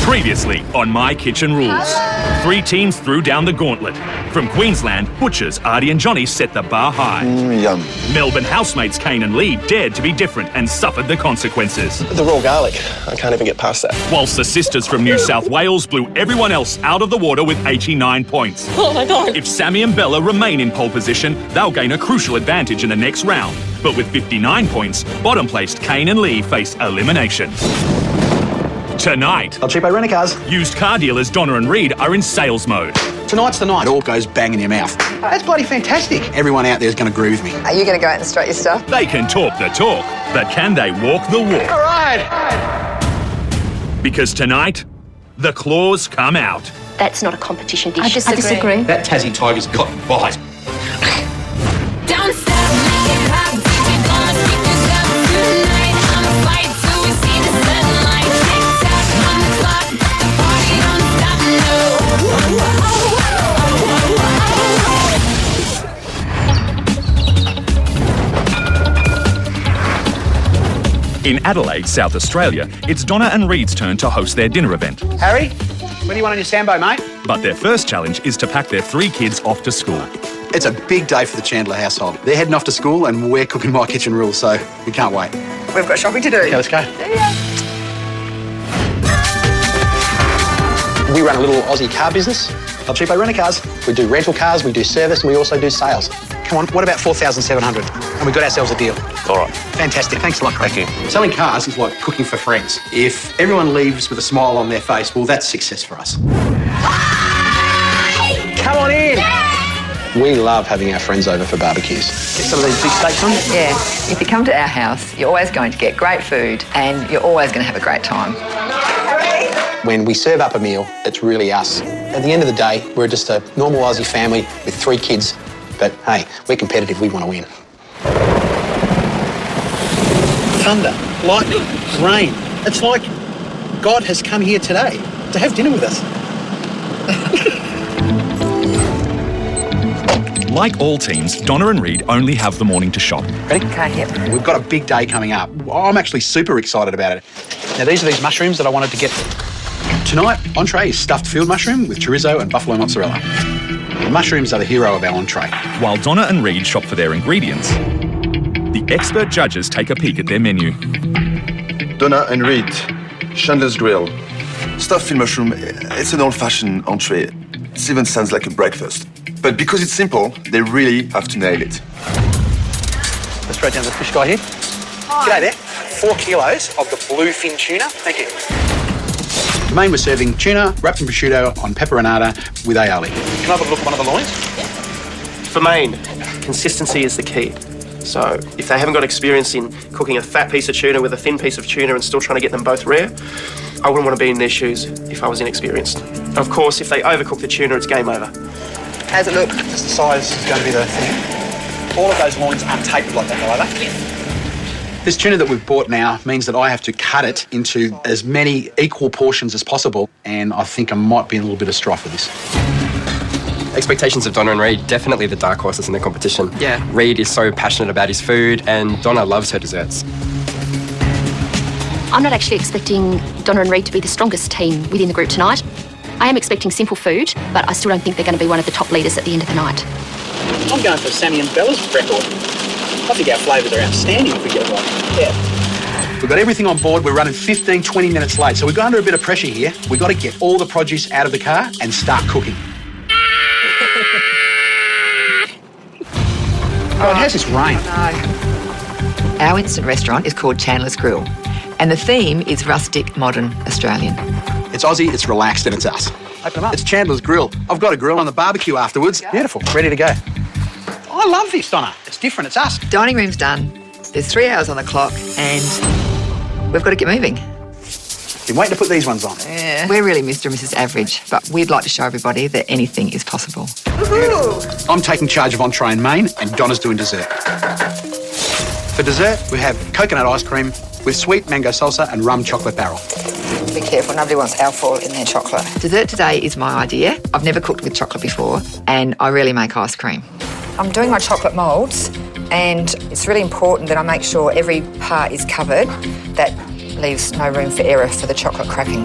Previously on My Kitchen Rules. 3 teams threw down the gauntlet. From Queensland, butchers Artie and Johnny set the bar high. Yum. Melbourne housemates Kane and Lee dared to be different and suffered the consequences. The raw garlic, I can't even get past that. Whilst the sisters from New South Wales blew everyone else out of the water with 89 points. Oh my God. If Sammy and Bella remain in pole position, they'll gain a crucial advantage in the next round. But with 59 points, bottom-placed Kane and Lee face elimination. Tonight, El Cheapo Rent-A-Cars. used car dealers Donna and Reed are in sales mode. Tonight's the night. It all goes bang in your mouth. That's bloody fantastic. Everyone out there is going to agree with me. Are you going to go out and strut your stuff? They can talk the talk, but can they walk the walk? All right. Because tonight, the claws come out. That's not a competition dish. I disagree. That Tassie tiger's got bite. Don't stop, make it pop, baby, gonna keep this up tonight. I'ma fight till we see the sunlight. Tick tock on the clock, but the party don't stop, In Adelaide, South Australia, it's Donna and Reed's turn to host their dinner event. Harry, what do you want on your Sambo, mate? But their first challenge is to pack their 3 kids off to school. It's a big day for the Chandler household. They're heading off to school and we're cooking My Kitchen Rules, so we can't wait. We've got shopping to do. Okay, let's go. We run a little Aussie car business, El Cheapo Rent-A-Cars. We do rental cars, we do service, and we also do sales. Come on, what about 4,700? And we got ourselves a deal. All right. Fantastic, thanks a lot, Craig. Thank you. Selling cars is like cooking for friends. If everyone leaves with a smile on their face, well, that's success for us. Come on in. We love having our friends over for barbecues. Get some of these big steaks on. Yeah. If you come to our house, you're always going to get great food and you're always going to have a great time. When we serve up a meal, it's really us. At the end of the day, we're just a normal Aussie family with 3 kids. But hey, we're competitive, we want to win. Thunder, lightning, rain. It's like God has come here today to have dinner with us. Like all teams, Donna and Reed only have the morning to shop. Ready? Okay, yep. We've got a big day coming up. I'm actually super excited about it. Now, these are these mushrooms that I wanted to get. Tonight, entree is stuffed field mushroom with chorizo and buffalo mozzarella. The mushrooms are the hero of our entree. While Donna and Reed shop for their ingredients, the expert judges take a peek at their menu. Donna and Reed, Chandler's Grill. Stuffed field mushroom, it's an old-fashioned entree. It even sounds like a breakfast. But because it's simple, they really have to nail it. Let's straight down to the fish guy here. G'day there. 4 kilos of the bluefin tuna. Thank you. The main, we're serving tuna wrapped in prosciutto on pepperonata with aioli. Can I have a look at one of the loins? For Maine, consistency is the key. So if they haven't got experience in cooking a fat piece of tuna with a thin piece of tuna and still trying to get them both rare, I wouldn't want to be in their shoes if I was inexperienced. Of course, if they overcook the tuna, it's game over. How's it look? Just the size is going to be the thing. All of those loins aren't tapered like that, are they? Yes. This tuna that we've bought now means that I have to cut it into as many equal portions as possible, and I think I might be in a little bit of strife with this. Expectations of Donna and Reed, definitely the dark horses in the competition. Yeah. Reed is so passionate about his food and Donna loves her desserts. I'm not actually expecting Donna and Reed to be the strongest team within the group tonight. I am expecting simple food, but I still don't think they're going to be one of the top leaders at the end of the night. I'm going for Sammy and Bella's record. I think our flavours are outstanding if we get it right. Yeah. We've got everything on board. We're running 15, 20 minutes late, so we've got under a bit of pressure here. We've got to get all the produce out of the car and start cooking. Oh, it has this rain. No. Our instant restaurant is called Chandler's Grill, and the theme is rustic, modern, Australian. It's Aussie, it's relaxed, and it's us. Open them up. It's Chandler's Grill. I've got a grill on the barbecue afterwards. Beautiful, ready to go. I love this, Donna. It's different, it's us. Dining room's done. There's 3 hours on the clock, and we've got to get moving. Been waiting to put these ones on. Yeah. We're really Mr. and Mrs. Average, but we'd like to show everybody that anything is possible. I'm taking charge of entree and main, and Donna's doing dessert. For dessert, we have coconut ice cream with sweet mango salsa and rum chocolate barrel. Be careful, nobody wants alcohol in their chocolate. Dessert today is my idea. I've never cooked with chocolate before, and I really make ice cream. I'm doing my chocolate moulds, and it's really important that I make sure every part is covered. That leaves no room for error for the chocolate cracking.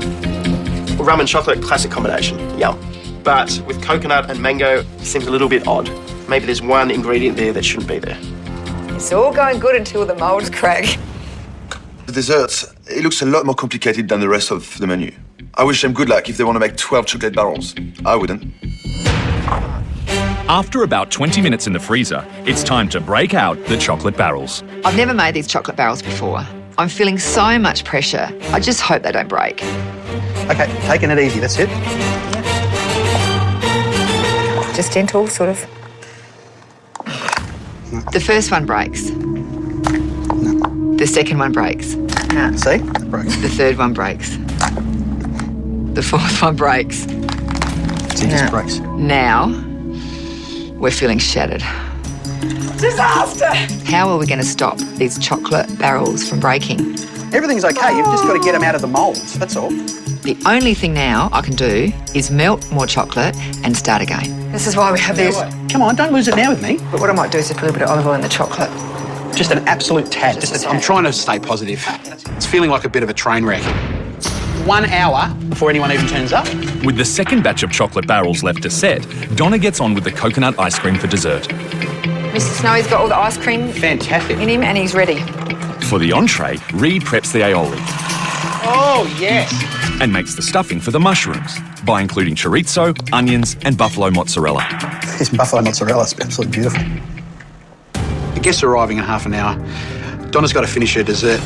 Rum and chocolate, classic combination. Yum. But with coconut and mango, seems a little bit odd. Maybe there's one ingredient there that shouldn't be there. It's all going good until the moulds crack. The dessert, it looks a lot more complicated than the rest of the menu. I wish them good luck if they want to make 12 chocolate barrels. I wouldn't. After about 20 minutes in the freezer, it's time to break out the chocolate barrels. I've never made these chocolate barrels before. I'm feeling so much pressure. I just hope they don't break. Okay, taking it easy, that's it. Just gentle, sort of. The first one breaks. The second one breaks. See? It broke. The third one breaks. The fourth one breaks. See, it just breaks. Now, we're feeling shattered. Disaster! How are we going to stop these chocolate barrels from breaking? Everything's okay, you've just got to get them out of the moulds, that's all. The only thing now I can do is melt more chocolate and start again. This is why we have this. Come on, don't lose it now with me. But what I might do is just put a little bit of olive oil in the chocolate. Just an absolute tad. Just a tad. I'm trying to stay positive. It's feeling like a bit of a train wreck. 1 hour before anyone even turns up. With the second batch of chocolate barrels left to set, Donna gets on with the coconut ice cream for dessert. Mr. Snowy's got all the ice cream Fantastic. in him and he's ready. For the entree, Reed preps the aioli Oh, yes. and makes the stuffing for the mushrooms by including chorizo, onions and buffalo mozzarella. This buffalo mozzarella is absolutely beautiful. The guests are arriving in half an hour. Donna's got to finish her dessert.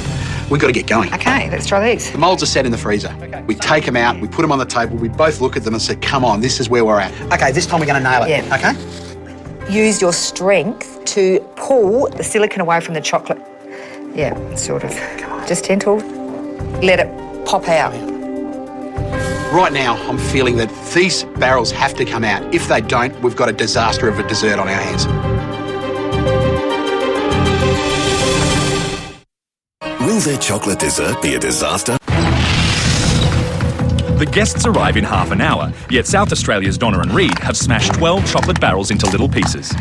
We've got to get going. Okay, let's try these. The moulds are set in the freezer. We take them out, we put them on the table, we both look at them and say, come on, this is where we're at. Okay, this time we're going to nail it. Yeah. Okay? Use your strength to pull the silicone away from the chocolate. Yeah, sort of. Just gentle. Let it pop out. Right now, I'm feeling that these barrels have to come out. If they don't, we've got a disaster of a dessert on our hands. Will their chocolate dessert be a disaster? The guests arrive in half an hour, yet South Australia's Donna and Reed have smashed 12 chocolate barrels into little pieces.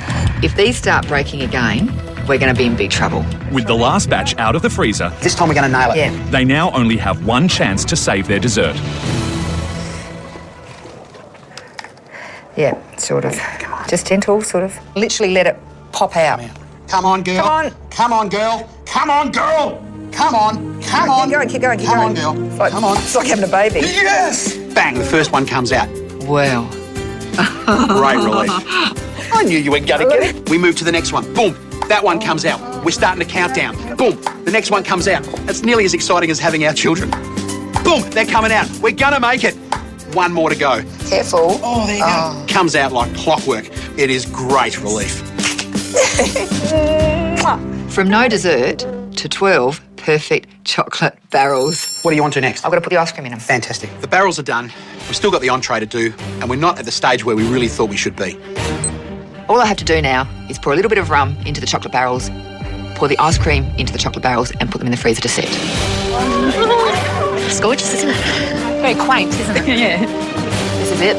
If these start breaking again, we're going to be in big trouble. With the last batch out of the freezer, This time we're going to nail it. Yeah. they now only have one chance to save their dessert. Yeah, sort of. Just gentle, sort of. Literally let it pop out. Come on, girl. Come on. Come on, girl. Come on, girl. Come on. Come on. Keep going, keep going, keep Come going. on, girl. It's like, Come on. It's like having a baby. Yes! Bang, the first one comes out. Wow. Great relief. I knew you weren't going to get it. We move to the next one. Boom. That one comes out. We're starting to count down. Boom. The next one comes out. That's nearly as exciting as having our children. Boom. They're coming out. We're going to make it. One more to go. Careful. Oh, there you go. Comes out like clockwork. It is great relief. From no dessert to 12 perfect chocolate barrels. What do you want to next? I've got to put the ice cream in them. Fantastic. The barrels are done. We've still got the entree to do, and we're not at the stage where we really thought we should be. All I have to do now is pour a little bit of rum into the chocolate barrels, pour the ice cream into the chocolate barrels and put them in the freezer to set. It's gorgeous, isn't it? Very quaint, isn't it? Yeah. This is it.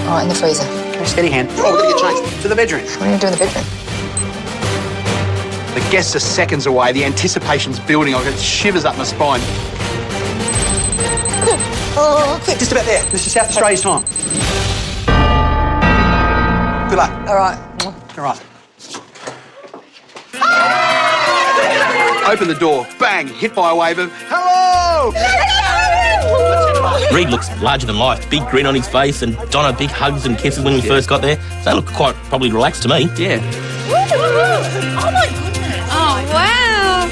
All right, in the freezer. Okay, steady hand. Oh, we're going to get changed. To the bedroom. What are you doing in the bedroom? The guests are seconds away. The anticipation's building. I've got shivers up my spine. Oh, quick. Just about there. This is South Australia's time. Good luck. All right. All right. Open the door. Bang. Hit by a wave of hello. Reed looks larger than life, big grin on his face, and Donna big hugs and kisses when we first got there. So they look quite probably relaxed to me. Yeah. Oh my goodness. Oh wow.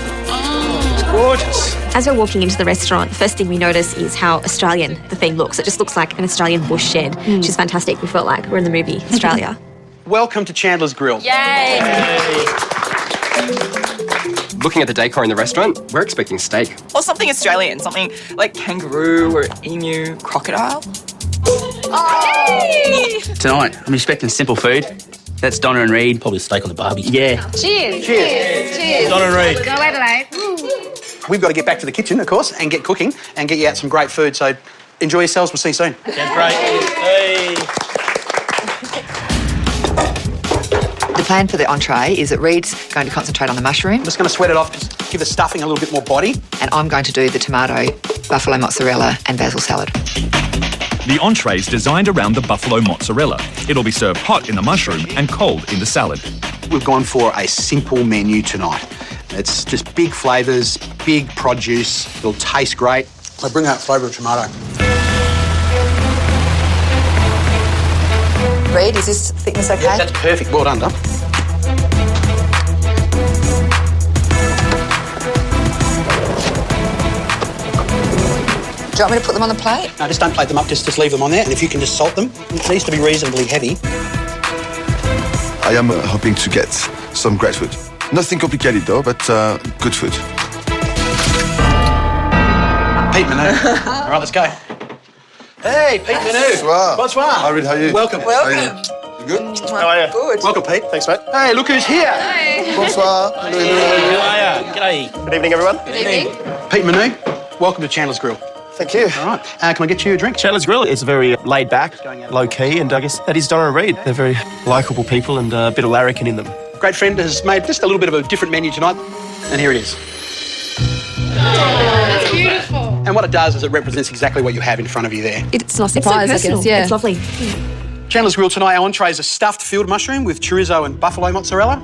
It's gorgeous. As we're walking into the restaurant, the first thing we notice is how Australian the theme looks. It just looks like an Australian bush shed, which is fantastic. We felt like we're in the movie Australia. Welcome to Chandler's Grill. Yay. Looking at the decor in the restaurant, we're expecting steak. Or something Australian, something like kangaroo or emu, crocodile. Oh. Tonight, I'm expecting simple food. That's Donna and Reed. Probably steak on the barbie. Yeah. Cheers. Cheers. Cheers. Donna and Reed. Go Adelaide. We've got to get back to the kitchen, of course, and get cooking and get you out some great food. So enjoy yourselves. We'll see you soon. Sounds great. Hey. The plan for the entree is that Reed's going to concentrate on the mushroom I'm just going to sweat it off, just give the stuffing a little bit more body. and I'm going to do the tomato buffalo mozzarella and basil salad. The entree's designed around the buffalo mozzarella. It'll be served hot in the mushroom and cold in the salad. We've gone for a simple menu tonight. It's just big flavours, big produce. It'll taste great. I bring out flavour of tomato. Reed, is this thickness okay? Yeah, that's perfect. Well done, Dom. Do you want me to put them on the plate? No, just don't plate them up, just leave them on there. And if you can just salt them, it needs to be reasonably heavy. I am hoping to get some great food. Nothing complicated though, but good food. Pete Manu. All right, let's go. Hey, Pete Manu. Bonsoir. Bonsoir. How are you? Welcome. You good? How are you? Good. Welcome, Pete. Thanks, mate. Hey, look who's here. Bonsoir. G'day. Good evening, everyone. Good evening. Pete Manu, welcome to Chandler's Grill. Thank you. All right, can I get you a drink? Chandler's Grill is very laid back, low key, and I guess that is Donna and Reed. They're very likeable people and a bit of larrikin in them. Great friend has made just a little bit of a different menu tonight, and here it is. That's beautiful. And what it does is it represents exactly what you have in front of you there. It's not surprise, I guess. Yeah. It's lovely. Chandler's Grill tonight, our entree is a stuffed field mushroom with chorizo and buffalo mozzarella.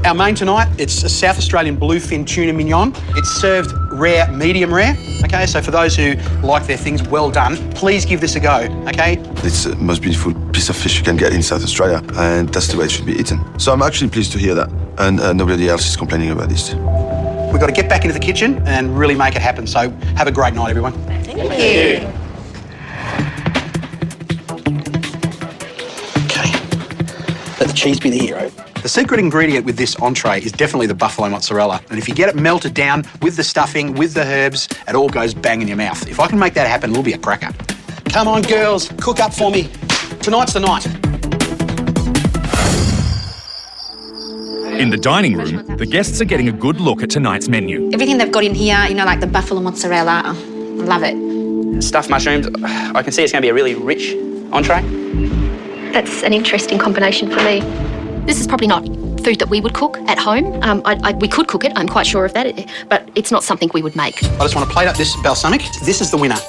Our main tonight, it's a South Australian bluefin tuna mignon. It's served rare, medium rare. Okay, so for those who like their things well done, please give this a go, okay? It's the most beautiful piece of fish you can get in South Australia, and that's the way it should be eaten. So I'm actually pleased to hear that, and nobody else is complaining about this. We've got to get back into the kitchen and really make it happen. So have a great night, everyone. Thank you. Okay, let the cheese be the hero. The secret ingredient with this entree is definitely the buffalo mozzarella. And if you get it melted down with the stuffing, with the herbs, it all goes bang in your mouth. If I can make that happen, it'll be a cracker. Come on, girls, cook up for me. Tonight's the night. In the dining room, the guests are getting a good look at tonight's menu. Everything they've got in here, like the buffalo mozzarella, I love it. Stuffed mushrooms, I can see it's going to be a really rich entree. That's an interesting combination for me. This is probably not food that we would cook at home. We could cook it, I'm quite sure of that, but it's not something we would make. I just want to plate up this balsamic. This is the winner.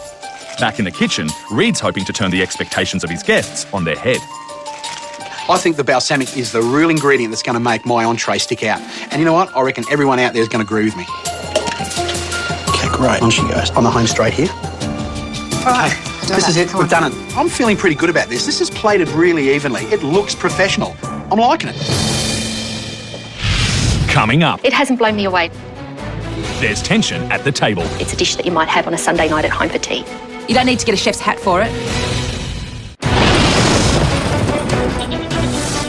Back in the kitchen, Reed's hoping to turn the expectations of his guests on their head. I think the balsamic is the real ingredient that's going to make my entree stick out. And you know what? I reckon everyone out there is going to agree with me. Okay, great. On she goes. On the home straight here. All right. This is it. We've done it. I'm feeling pretty good about this. This is plated really evenly. It looks professional. I'm liking it. Coming up, It hasn't blown me away. there's tension at the table. It's a dish that you might have on a Sunday night at home for tea. You don't need to get a chef's hat for it.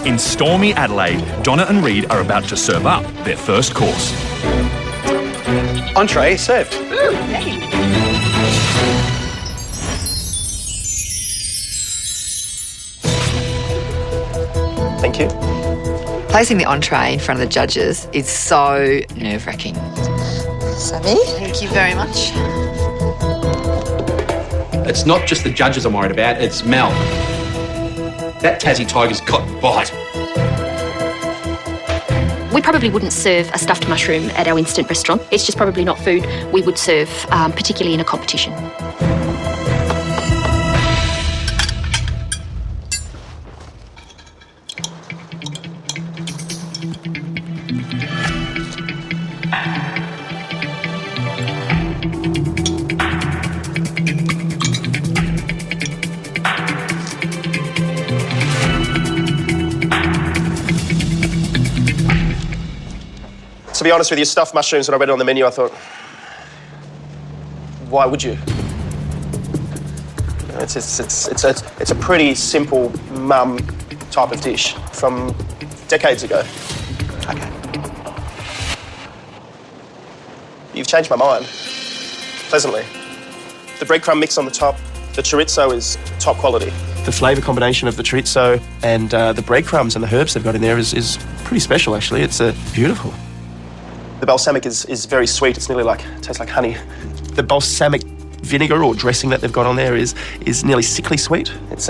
In stormy Adelaide, Donna and Reed are about to serve up their first course. Entree served. Thank you. Placing the entree in front of the judges is so nerve-wracking. Sammy? Thank you very much. It's not just the judges I'm worried about, it's Mel. That Tassie Tiger's got bite. We probably wouldn't serve a stuffed mushroom at our instant restaurant. It's just probably not food we would serve, particularly in a competition. To be honest with you, stuffed mushrooms, when I read it on the menu, I thought, why would you? It's a pretty simple mum type of dish from decades ago. Okay. You've changed my mind, pleasantly. The breadcrumb mix on the top, the chorizo is top quality. The flavour combination of the chorizo and the breadcrumbs and the herbs they've got in there is pretty special, actually. It's beautiful. The balsamic is very sweet. It's nearly tastes like honey. The balsamic vinegar or dressing that they've got on there is nearly sickly sweet. There's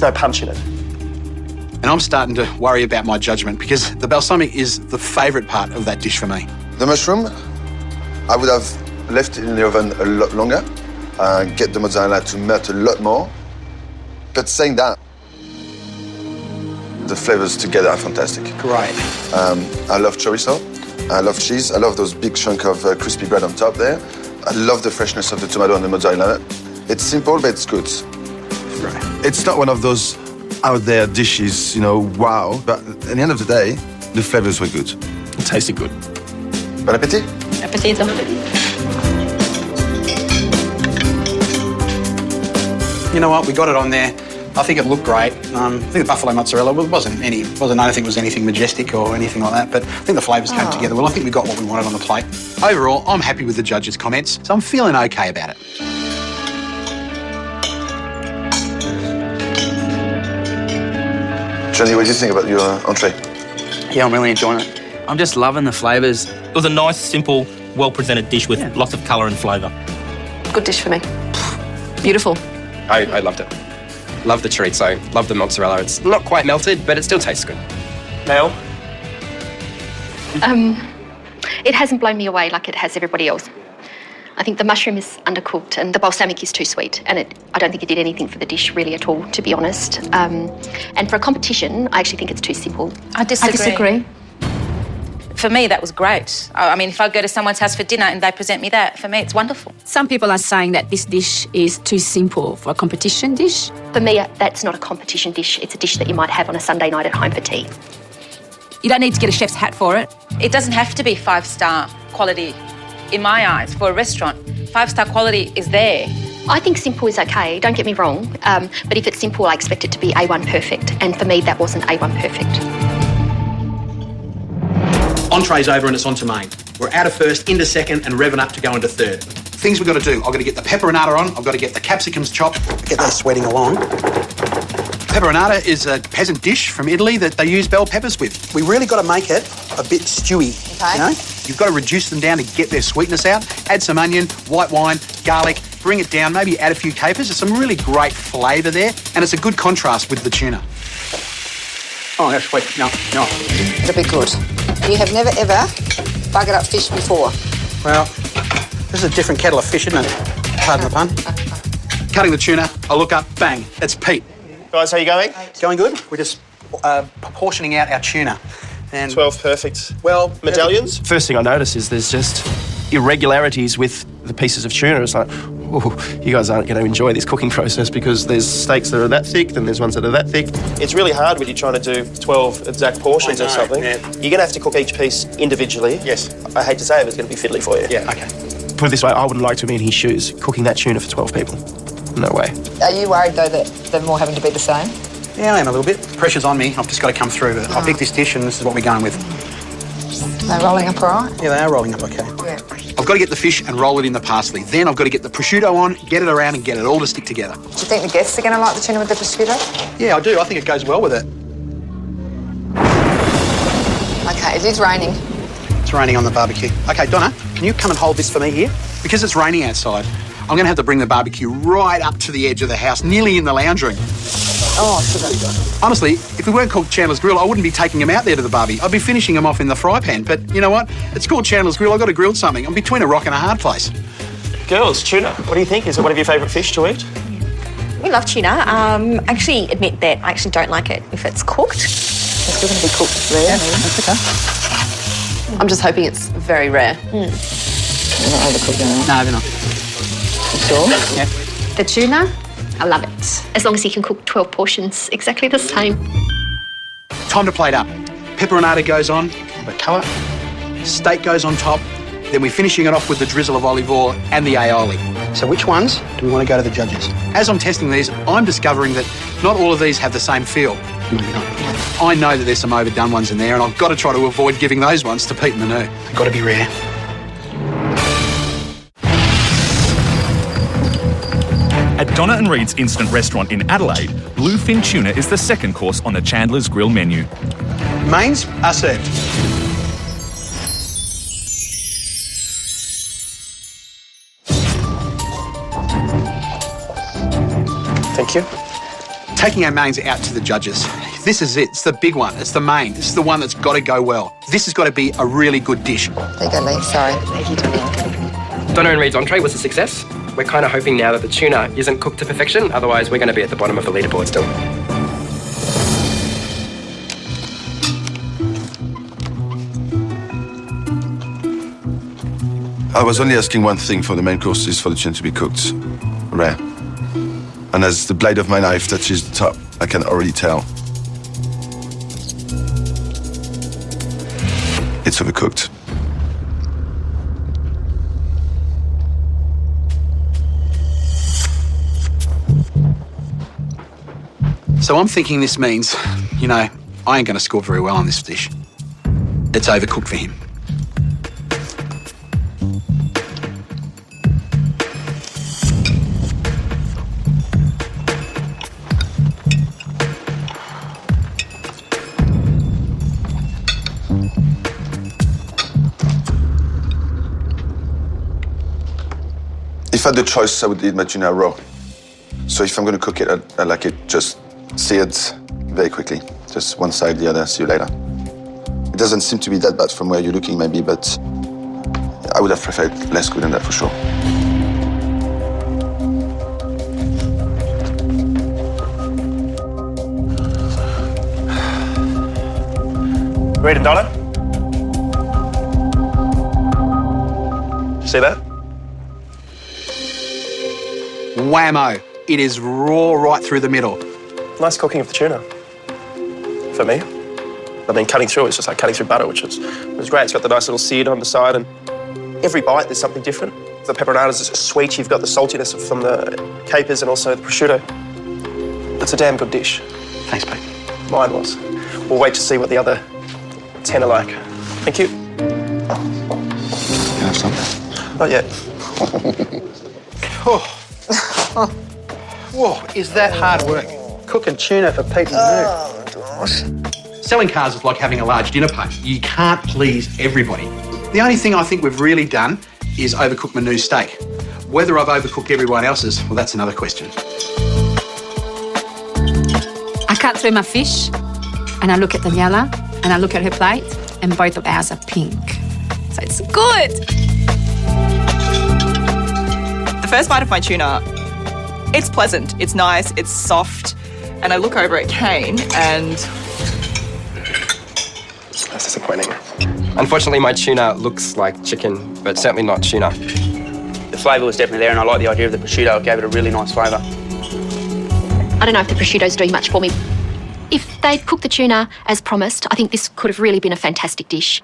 no punch in it. And I'm starting to worry about my judgment because the balsamic is the favourite part of that dish for me. The mushroom, I would have left it in the oven a lot longer, get the mozzarella to melt a lot more. But saying that, the flavors together are fantastic. Great. I love chorizo, I love cheese, I love those big chunks of crispy bread on top there. I love the freshness of the tomato and the mozzarella. It's simple, but it's good. Right. It's not one of those out there dishes, you know, wow. But at the end of the day, the flavors were good. It tasted good. Bon appétit. Appetito. You know what? We got it on there. I think it looked great. I think the buffalo mozzarella wasn't I don't think it was anything majestic or anything like that, but I think the flavours came together well. I think we got what we wanted on the plate. Overall, I'm happy with the judges' comments, so I'm feeling okay about it. Johnny, what do you think about your entree? Yeah, I'm really enjoying it. I'm just loving the flavours. It was a nice, simple, well-presented dish with lots of colour and flavour. Good dish for me. Beautiful. I loved it. Love the chorizo, love the mozzarella. It's not quite melted, but it still tastes good. Mel? It hasn't blown me away like it has everybody else. I think the mushroom is undercooked and the balsamic is too sweet, and I don't think it did anything for the dish really at all, to be honest. And for a competition, I actually think it's too simple. I disagree. For me, that was great. I mean, if I go to someone's house for dinner and they present me that, for me, it's wonderful. Some people are saying that this dish is too simple for a competition dish. For me, that's not a competition dish. It's a dish that you might have on a Sunday night at home for tea. You don't need to get a chef's hat for it. It doesn't have to be 5-star quality, in my eyes, for a restaurant. 5-star quality is there. I think simple is okay, don't get me wrong. But if it's simple, I expect it to be A1 perfect. And for me, that wasn't A1 perfect. Entree's over and it's on to main. We're out of first, into second, and revving up to go into third. Things we've got to do. I've got to get the pepperonata on. I've got to get the capsicums chopped. Get those sweating along. Pepperonata is a peasant dish from Italy that they use bell peppers with. We really got to make it a bit stewy. Okay. You know? You've got to reduce them down to get their sweetness out. Add some onion, white wine, garlic, bring it down, maybe add a few capers. There's some really great flavour there, and it's a good contrast with the tuna. Oh, that's sweet. No. It'll be good. You have never, ever buggered up fish before. Well, this is a different kettle of fish, isn't it? Pardon the pun. Cutting the tuna, I look up, bang, it's Pete. Guys, how you going? Going good. We're just proportioning out our tuna. And 12 perfect. Well, medallions? First thing I notice is there's just irregularities with the pieces of tuna. It's like, oh, you guys aren't going to enjoy this cooking process because there's steaks that are that thick, then there's ones that are that thick. It's really hard when you're trying to do 12 exact portions of something. Yeah. You're going to have to cook each piece individually. Yes. I hate to say it, it's going to be fiddly for you. Yeah, okay. Put it this way, I wouldn't like to be in his shoes cooking that tuna for 12 people. No way. Are you worried, though, that them all having to be the same? Yeah, I am a little bit. Pressure's on me. I've just got to come through. But I picked this dish and this is what we're going with. They're rolling up all right? Yeah, they are rolling up okay. Yeah. I've got to get the fish and roll it in the parsley. Then I've got to get the prosciutto on, get it around and get it all to stick together. Do you think the guests are going to like the tuna with the prosciutto? Yeah, I do. I think it goes well with it. Okay, it is raining. It's raining on the barbecue. Okay, Donna, can you come and hold this for me here? Because it's raining outside, I'm going to have to bring the barbecue right up to the edge of the house, nearly in the lounge room. Oh, sugar. Honestly, if we weren't called Chandler's Grill, I wouldn't be taking them out there to the barbie. I'd be finishing them off in the fry pan. But you know what? It's called Chandler's Grill. I've got to grill something. I'm between a rock and a hard place. Girls, tuna, what do you think? Is it one of your favourite fish to eat? We love tuna. Actually admit that I actually don't like it if it's cooked. It's still going to be cooked rare. Yeah, that's okay. I'm just hoping it's very rare. They're not overcooking it. No, they're not. You sure? Yeah. The tuna, I love it. As long as you can cook 12 portions exactly the same. Time to plate up. Pepperonata goes on, the colour. Steak goes on top. Then we're finishing it off with the drizzle of olive oil and the aioli. So which ones do we want to go to the judges? As I'm testing these, I'm discovering that not all of these have the same feel. Maybe not. I know that there's some overdone ones in there, and I've got to try to avoid giving those ones to Pete and Manu. They've got to be rare. At Donna and Reed's Instant Restaurant in Adelaide, bluefin tuna is the second course on the Chandler's Grill menu. Mains are served. Thank you. Taking our mains out to the judges. This is it. It's the big one. It's the main. This is the one that's got to go well. This has got to be a really good dish. There you go, Lee. Sorry. Donna and Reed's entree was a success. We're kind of hoping now that the tuna isn't cooked to perfection, otherwise we're going to be at the bottom of the leaderboard still. I was only asking one thing for the main course, is for the tuna to be cooked rare. And as the blade of my knife touches the top, I can already tell it's overcooked. So I'm thinking this means, you know, I ain't going to score very well on this dish. It's overcooked for him. If I had the choice, I would eat my tuna raw. So if I'm going to cook it, I like it just seared very quickly. Just one side, the other, see you later. It doesn't seem to be that bad from where you're looking, maybe, but I would have preferred less good than that for sure. Reed and Donna? See that? Whammo. It is raw right through the middle. Nice cooking of the tuna. For me. I mean, cutting through, it's just like cutting through butter, which was great. It's got the nice little seed on the side, and every bite there's something different. The pepperonatas is sweet, you've got the saltiness from the capers and also the prosciutto. It's a damn good dish. Thanks, Pete. Mine was. We'll wait to see what the other 10 are like. Thank you. Can I have some? Not yet. Whoa, is that hard work? Cooking tuna for Pete and gosh. Selling cars is like having a large dinner party. You can't please everybody. The only thing I think we've really done is overcook my new steak. Whether I've overcooked everyone else's, well, that's another question. I cut through my fish and I look at Daniela and I look at her plate and both of ours are pink. So it's good. The first bite of my tuna, it's pleasant, it's nice, it's soft, and I look over at Kane and... That's disappointing. Unfortunately, my tuna looks like chicken, but certainly not tuna. The flavour was definitely there, and I like the idea of the prosciutto. It gave it a really nice flavour. I don't know if the prosciutto's doing much for me. If they'd cooked the tuna as promised, I think this could have really been a fantastic dish.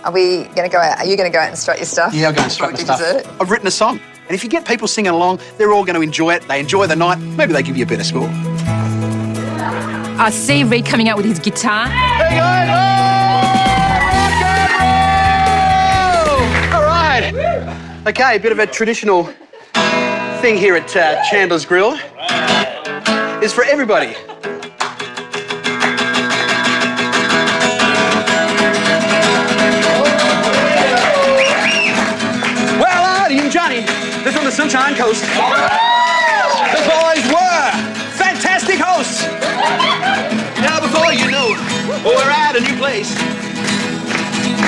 Are we going to go out? Are you going to go out and strut your stuff? Yeah, I'll go and strut my Do stuff. dessert? I've written a song. And if you get people singing along, they're all going to enjoy it. They enjoy the night. Maybe they give you a better score. I see Reed coming out with his guitar. Hey guys! All right. Okay, a bit of a traditional thing here at Chandler's Grill. It's for everybody. Well, Artie and Johnny, they're from the Sunshine Coast. The boys were fantastic hosts. Now before you know, we're at a new place.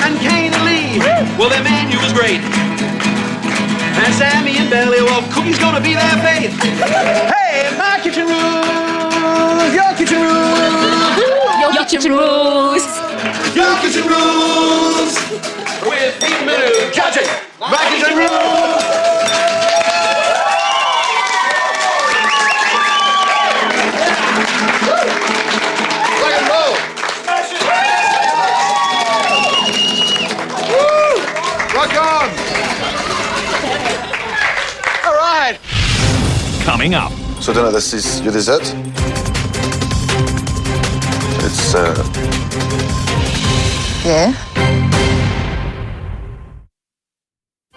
And Kane and Lee, well, their menu was great. And Sammy and Belly, well, cooking's gonna be their faith. Hey, my kitchen rules, your kitchen rules. Your kitchen rules. Your kitchen rules. With Pete and Manu judging. My kitchen rules. Rock and roll. Woo! Rock on. All right. Coming up. So Donna, this is your dessert. It's Yeah.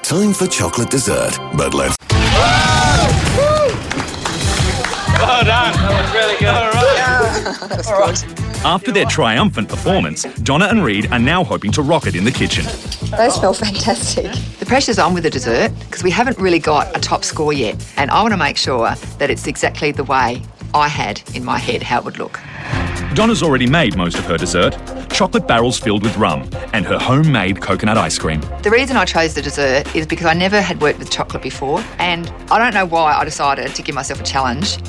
Time for chocolate dessert, but let's... Well done. That was really good. All right. That's good. After their triumphant performance, Donna and Reed are now hoping to rock it in the kitchen. They smell fantastic. The pressure's on with the dessert because we haven't really got a top score yet. And I want to make sure that it's exactly the way I had in my head how it would look. Donna's already made most of her dessert, chocolate barrels filled with rum, and her homemade coconut ice cream. The reason I chose the dessert is because I never had worked with chocolate before, and I don't know why I decided to give myself a challenge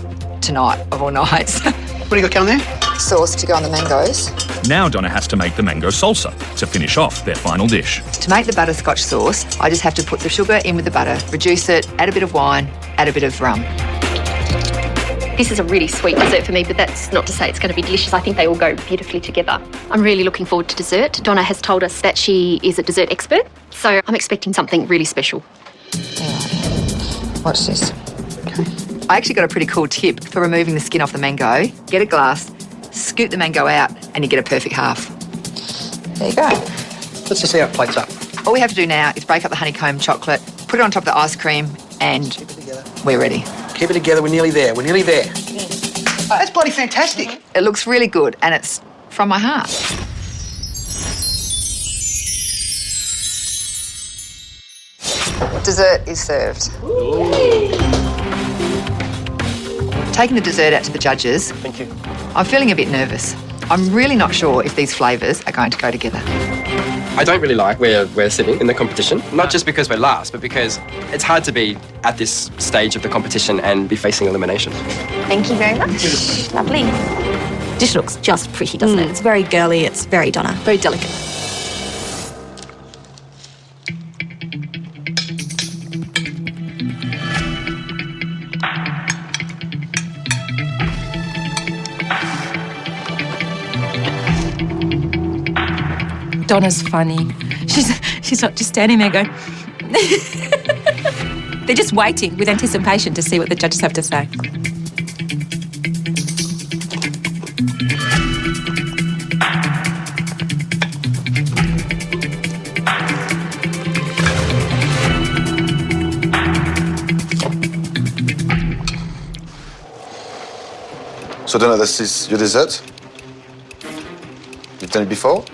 tonight of all nights. What do you got coming there? Sauce to go on the mangoes. Now Donna has to make the mango salsa to finish off their final dish. To make the butterscotch sauce, I just have to put the sugar in with the butter, reduce it, add a bit of wine, add a bit of rum. This is a really sweet dessert for me, but that's not to say it's going to be delicious. I think they all go beautifully together. I'm really looking forward to dessert. Donna has told us that she is a dessert expert, so I'm expecting something really special. Watch this. Okay. I actually got a pretty cool tip for removing the skin off the mango. Get a glass, scoop the mango out, and you get a perfect half. There you go. Let's just see how it plates up. All we have to do now is break up the honeycomb chocolate, put it on top of the ice cream, and we're ready. Keep it together, we're nearly there, we're nearly there. Oh, that's bloody fantastic. It looks really good, and it's from my heart. Dessert is served. Taking the dessert out to the judges. Thank you. I'm feeling a bit nervous. I'm really not sure if these flavours are going to go together. I don't really like where we're sitting in the competition, not just because we're last, but because it's hard to be at this stage of the competition and be facing elimination. Thank you very much. Lovely. Dish looks just pretty, doesn't it? It's very girly, it's very Donna. Very delicate. Donna's funny. She's not just standing there going... They're just waiting with anticipation to see what the judges have to say. So Donna, this is your dessert? You've done it before?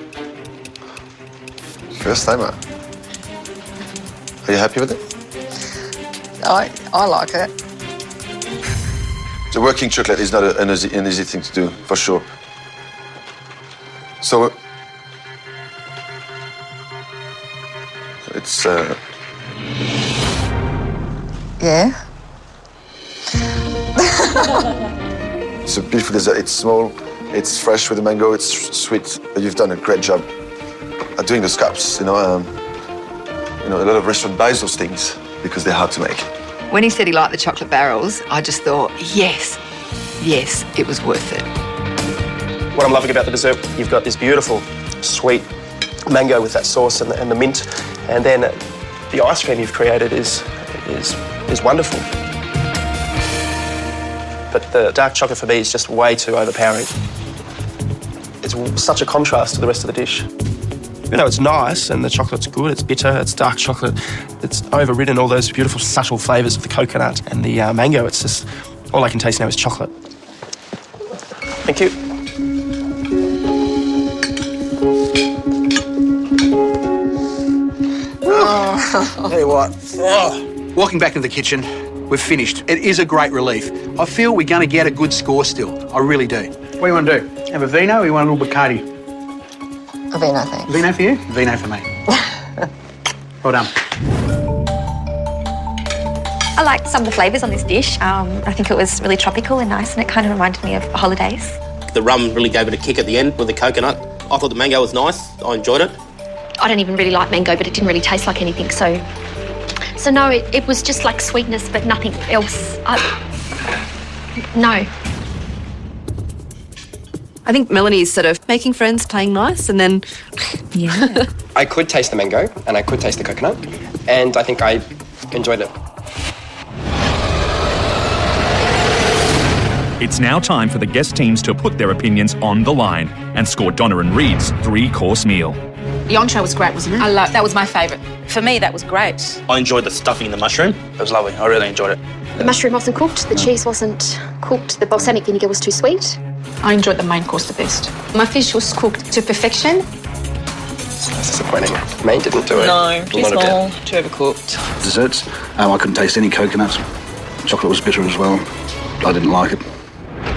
First timer. Are you happy with it? I like it. The working chocolate is not an easy thing to do, for sure. So, it's, Yeah? it's a beautiful dessert. It's small, it's fresh with the mango, it's sweet. You've done a great job at doing the scraps, a lot of restaurant buys those things because they're hard to make. When he said he liked the chocolate barrels, I just thought, yes, it was worth it. What I'm loving about the dessert, you've got this beautiful, sweet mango with that sauce and the mint, and then the ice cream you've created is wonderful. But the dark chocolate for me is just way too overpowering. It's such a contrast to the rest of the dish. It's nice and the chocolate's good, it's bitter, it's dark chocolate, it's overridden all those beautiful subtle flavours of the coconut and the mango. It's just, all I can taste now is chocolate. Thank you. I'll tell you what, walking back into the kitchen, we've finished. It is a great relief. I feel we're going to get a good score still. I really do. What do you want to do? Have a vino or you want a little Bacardi? A vino, thanks. Vino for you? Vino for me. Well done. I liked some of the flavours on this dish. I think it was really tropical and nice, and it kind of reminded me of holidays. The rum really gave it a kick at the end with the coconut. I thought the mango was nice. I enjoyed it. I don't even really like mango, but it didn't really taste like anything, so no, it was just like sweetness, but nothing else. No. I think Melanie's sort of making friends, playing nice, and then... Yeah. I could taste the mango and I could taste the coconut, and I think I enjoyed it. It's now time for the guest teams to put their opinions on the line and score Donna and Reed's 3-course meal. The entree was great, wasn't it? That was my favourite. For me, that was great. I enjoyed the stuffing in the mushroom. It was lovely. I really enjoyed it. The mushroom wasn't cooked, the cheese wasn't cooked, the balsamic vinegar was too sweet. I enjoyed the main course the best. My fish was cooked to perfection. That's disappointing. Main didn't do it. No, too small, too overcooked. Desserts, I couldn't taste any coconuts. Chocolate was bitter as well. I didn't like it.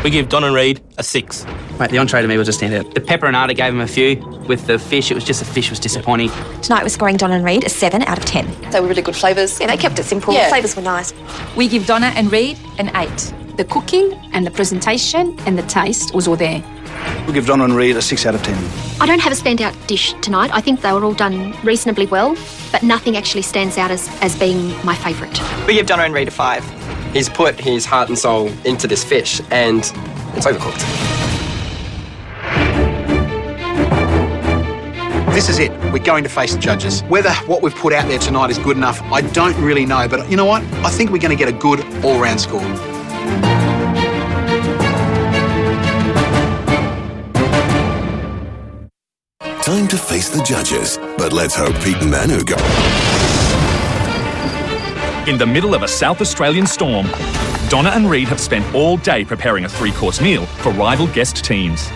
We give Don and Reed a 6. Mate, the entree to me was a standout. The pepperonata gave him a few. With the fish, the fish was disappointing. Tonight we're scoring Don and Reed a 7 out of 10. They were really good flavours. Yeah, they kept it simple. Yeah. The flavours were nice. We give Donna and Reed an 8. The cooking and the presentation and the taste was all there. We'll give Donna and Reed a 6 out of 10. I don't have a standout dish tonight. I think they were all done reasonably well, but nothing actually stands out as being my favourite. We give Donna and Reed a 5. He's put his heart and soul into this fish, and it's overcooked. This is it. We're going to face the judges. Whether what we've put out there tonight is good enough, I don't really know. But you know what? I think we're going to get a good all-round score. Time to face the judges, but let's hope Pete and Manu go. In the middle of a South Australian storm, Donna and Reed have spent all day preparing a 3-course meal for rival guest teams.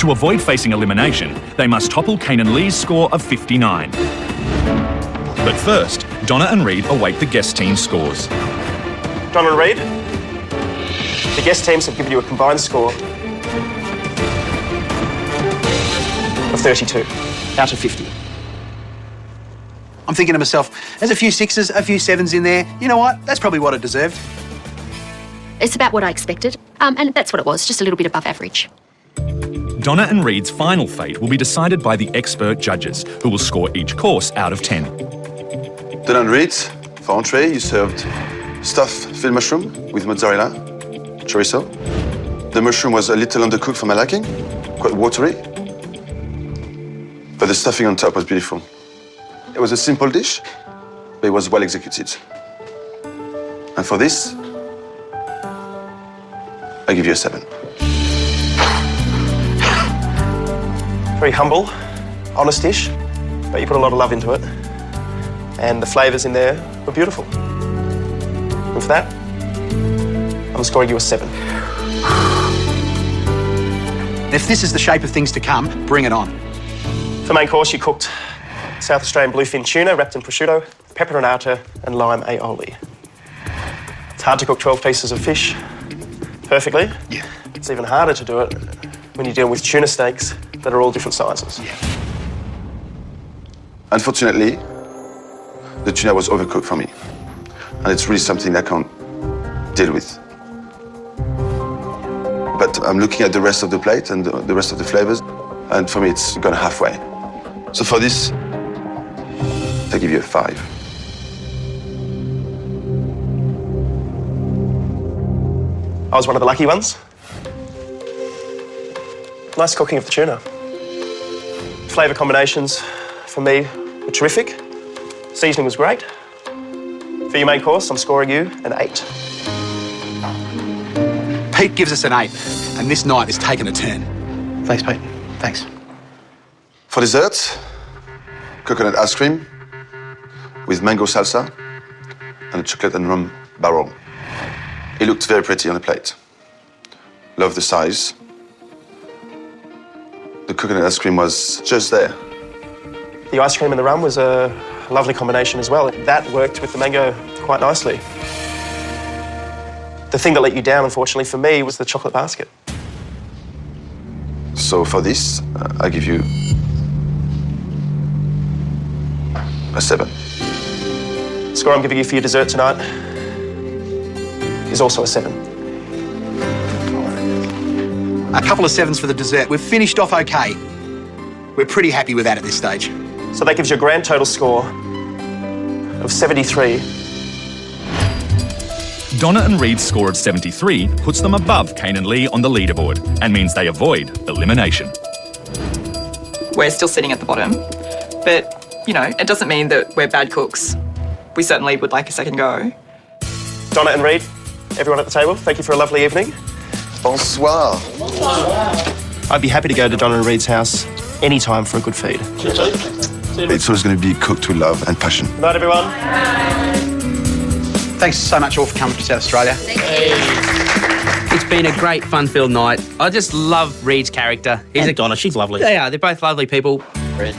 To avoid facing elimination, they must topple Kane and Lee's score of 59. But first, Donna and Reed await the guest team's scores. Donna and Reed, the guest teams have given you a combined score of 32 out of 50. I'm thinking to myself, there's a few 6s, a few 7s in there. You know what? That's probably what it deserved. It's about what I expected, and that's what it was, just a little bit above average. Donna and Reed's final fate will be decided by the expert judges, who will score each course out of 10. Donna and Reed, for entree, you served stuffed field mushroom with mozzarella, chorizo. The mushroom was a little undercooked for my liking, quite watery. But the stuffing on top was beautiful. It was a simple dish, but it was well executed. And for this, I give you a 7. Very humble, honest dish, but you put a lot of love into it. And the flavours in there were beautiful. And for that, I'm scoring you a 7. If this is the shape of things to come, bring it on. For main course, you cooked South Australian bluefin tuna wrapped in prosciutto, pepperonata and lime aioli. It's hard to cook 12 pieces of fish perfectly. Yeah. It's even harder to do it when you deal with tuna steaks that are all different sizes. Yeah. Unfortunately, the tuna was overcooked for me. And it's really something I can't deal with. But I'm looking at the rest of the plate and the rest of the flavors, and for me, it's gone halfway. So for this, I give you a 5. I was one of the lucky ones. Nice cooking of the tuna. Flavour combinations, for me, were terrific. Seasoning was great. For your main course, I'm scoring you an 8. Pete gives us an 8, and this night is taking a turn. Thanks, Pete. Thanks. For dessert, coconut ice cream with mango salsa and a chocolate and rum barrel. It looked very pretty on the plate. Love the size. The coconut ice cream was just there. The ice cream and the rum was a lovely combination as well. That worked with the mango quite nicely. The thing that let you down, unfortunately, for me, was the chocolate basket. So for this, I give you a 7. The score I'm giving you for your dessert tonight is also a 7. A couple of 7s for the dessert. We've finished off okay. We're pretty happy with that at this stage. So that gives you a grand total score of 73. Donna and Reed's score of 73 puts them above Kane and Lee on the leaderboard and means they avoid elimination. We're still sitting at the bottom, but, you know, it doesn't mean that we're bad cooks. We certainly would like a second go. Donna and Reed, everyone at the table, thank you for a lovely evening. Bonsoir. I'd be happy to go to Donna and Reed's house anytime for a good feed. It's always going to be cooked with love and passion. Good night, everyone. Thanks so much all for coming to South Australia. It's been a great fun-filled night. I just love Reed's character. And Donna, she's lovely. They are. They're both lovely people.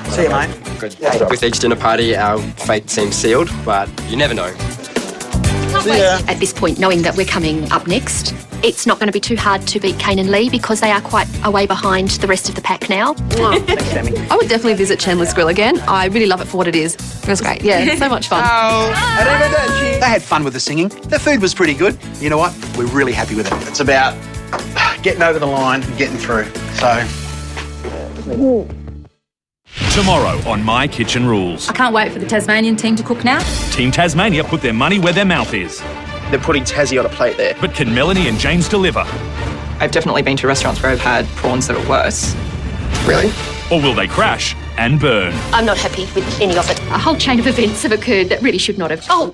See you, mate. Good. With each dinner party, our fate seems sealed, but you never know. At this point, knowing that we're coming up next, it's not going to be too hard to beat Kane and Lee because they are quite a way behind the rest of the pack now. I would definitely visit Chandler's Grill again. I really love it for what it is. It was great. Yeah, so much fun. They had fun with the singing. The food was pretty good. You know what? We're really happy with it. It's about getting over the line and getting through. So. Tomorrow on My Kitchen Rules. I can't wait for the Tasmanian team to cook now. Team Tasmania put their money where their mouth is. They're putting Tassie on a plate there. But can Melanie and James deliver? I've definitely been to restaurants where I've had prawns that are worse. Really? Or will they crash and burn? I'm not happy with any of it. A whole chain of events have occurred that really should not have. Oh,